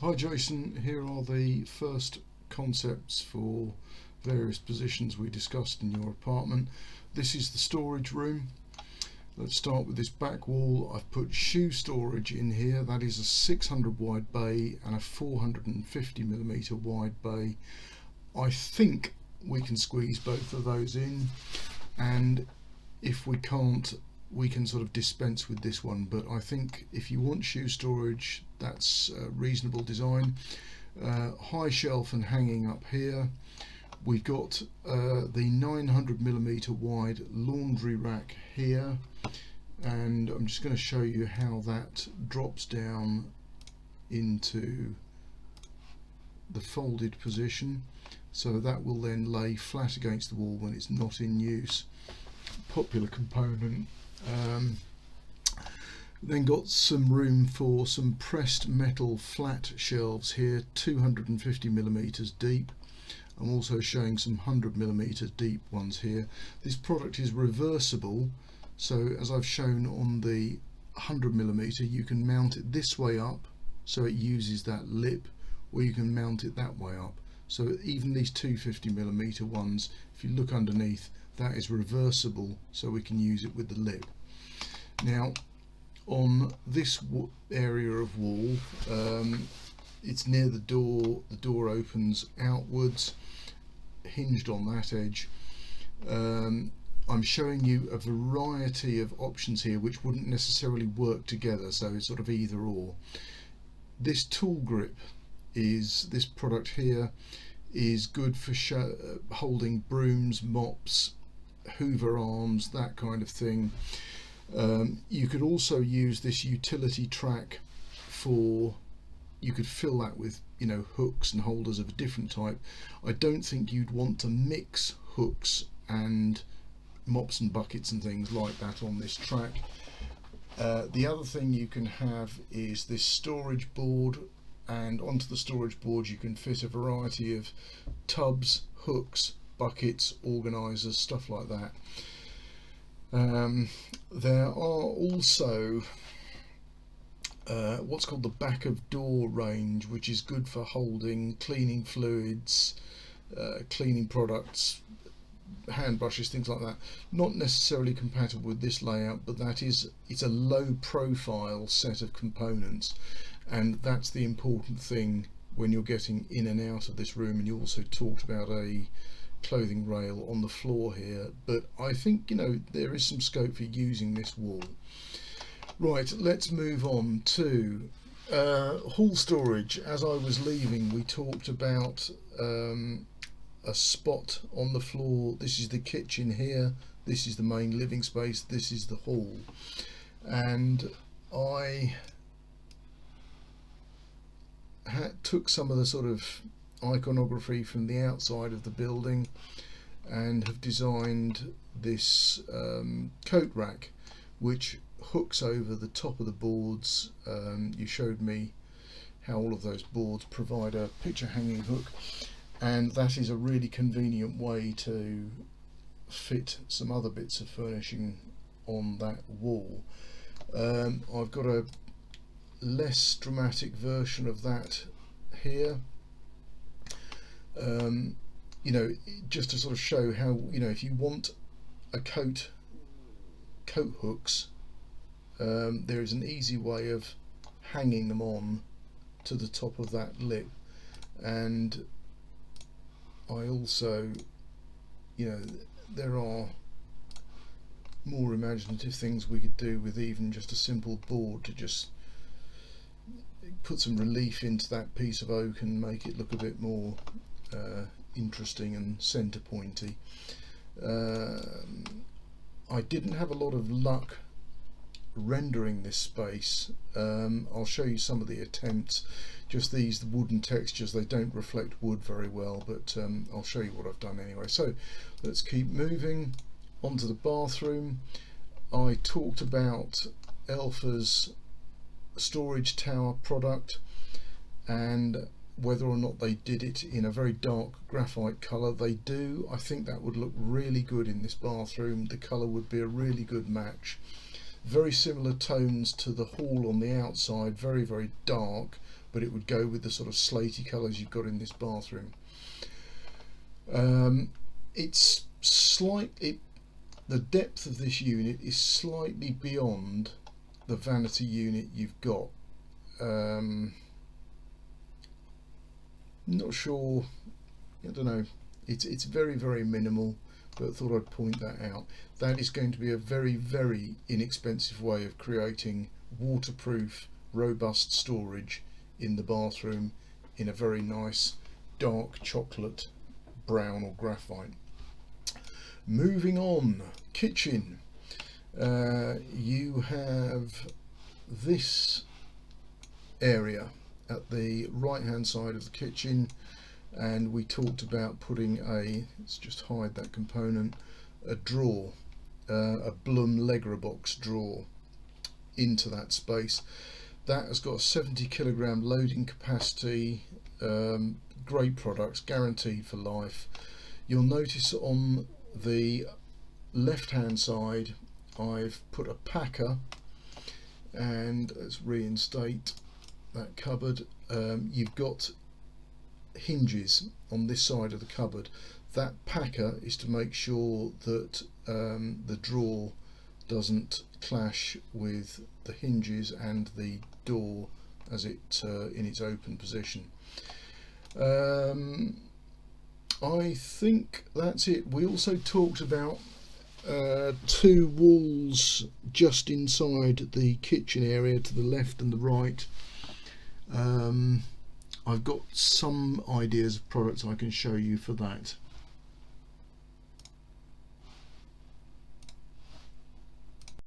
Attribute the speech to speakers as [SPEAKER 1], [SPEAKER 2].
[SPEAKER 1] Hi Jason, here are the first concepts for various positions we discussed in your apartment. This is the storage room. Let's start with this back wall. I've put shoe storage in here. That is a 600 wide bay and a 450mm wide bay. I think we can squeeze both of those in, and if we can't, we can sort of dispense with this one, but I think if you want shoe storage, that's a reasonable design. High shelf and hanging up here. We've got the 900mm wide laundry rack here, and I'm just going to show you how that drops down into the folded position, so that will then lay flat against the wall when it's not in use. Popular component. Then got some room for some pressed metal flat shelves here, 250mm deep. I'm also showing some 100mm deep ones here. This product is reversible, so as I've shown on the 100mm, you can mount it this way up so it uses that lip, or you can mount it that way up. So even these 250mm ones, if you look underneath, that is reversible, so we can use it with the lip. Now on this area of wall, it's near the door opens outwards, hinged on that edge. I'm showing you a variety of options here which wouldn't necessarily work together, so it's sort of either or. This tool grip this product here is good for holding brooms, mops, hoover arms, that kind of thing. You could also use this utility track you could fill that with, hooks and holders of a different type. I don't think you'd want to mix hooks and mops and buckets and things like that on this track. The other thing you can have is this storage board, and onto the storage board you can fit a variety of tubs, hooks, buckets, organisers, stuff like that. There are also what's called the back of door range, which is good for holding cleaning fluids, cleaning products, hand brushes, things like that. Not necessarily compatible with this layout, but it's a low profile set of components, and that's the important thing when you're getting in and out of this room. And you also talked about a clothing rail on the floor here, but I think there is some scope for using this wall. Right, let's move on to hall storage. As I was leaving, we talked about a spot on the floor. This is the kitchen here, this is the main living space, this is the hall, and I took some of the sort of iconography from the outside of the building and have designed this coat rack which hooks over the top of the boards. You showed me how all of those boards provide a picture hanging hook, and that is a really convenient way to fit some other bits of furnishing on that wall. I've got a less dramatic version of that here, just to sort of show how, if you want a coat hooks, there is an easy way of hanging them on to the top of that lip. And I also, there are more imaginative things we could do with even just a simple board to just put some relief into that piece of oak and make it look a bit more interesting and centre pointy. I didn't have a lot of luck rendering this space. I'll show you some of the attempts. Just these wooden textures, they don't reflect wood very well, but I'll show you what I've done anyway. So let's keep moving onto the bathroom. I talked about Elfa's storage tower product and whether or not they did it in a very dark graphite colour. They do. I think that would look really good in this bathroom. The colour would be a really good match. Very similar tones to the hall on the outside, very, very dark, but it would go with the sort of slaty colours you've got in this bathroom. It's slightly, the depth of this unit is slightly beyond the vanity unit you've got. Not sure, I don't know, it's very, very minimal, but I thought I'd point that out. That is going to be a very, very inexpensive way of creating waterproof, robust storage in the bathroom in a very nice dark chocolate brown or graphite. Moving on, kitchen. You have this area at the right hand side of the kitchen, and we talked about putting let's just hide that component, a drawer, a Blum Legra box drawer into that space. That has got a 70 kilogram loading capacity, great products, guaranteed for life. You'll notice on the left hand side I've put a packer, and let's reinstate that cupboard. You've got hinges on this side of the cupboard. That packer is to make sure that the drawer doesn't clash with the hinges and the door as it in its open position. I think that's it. We also talked about two walls just inside the kitchen area to the left and the right. I've got some ideas of products I can show you for that.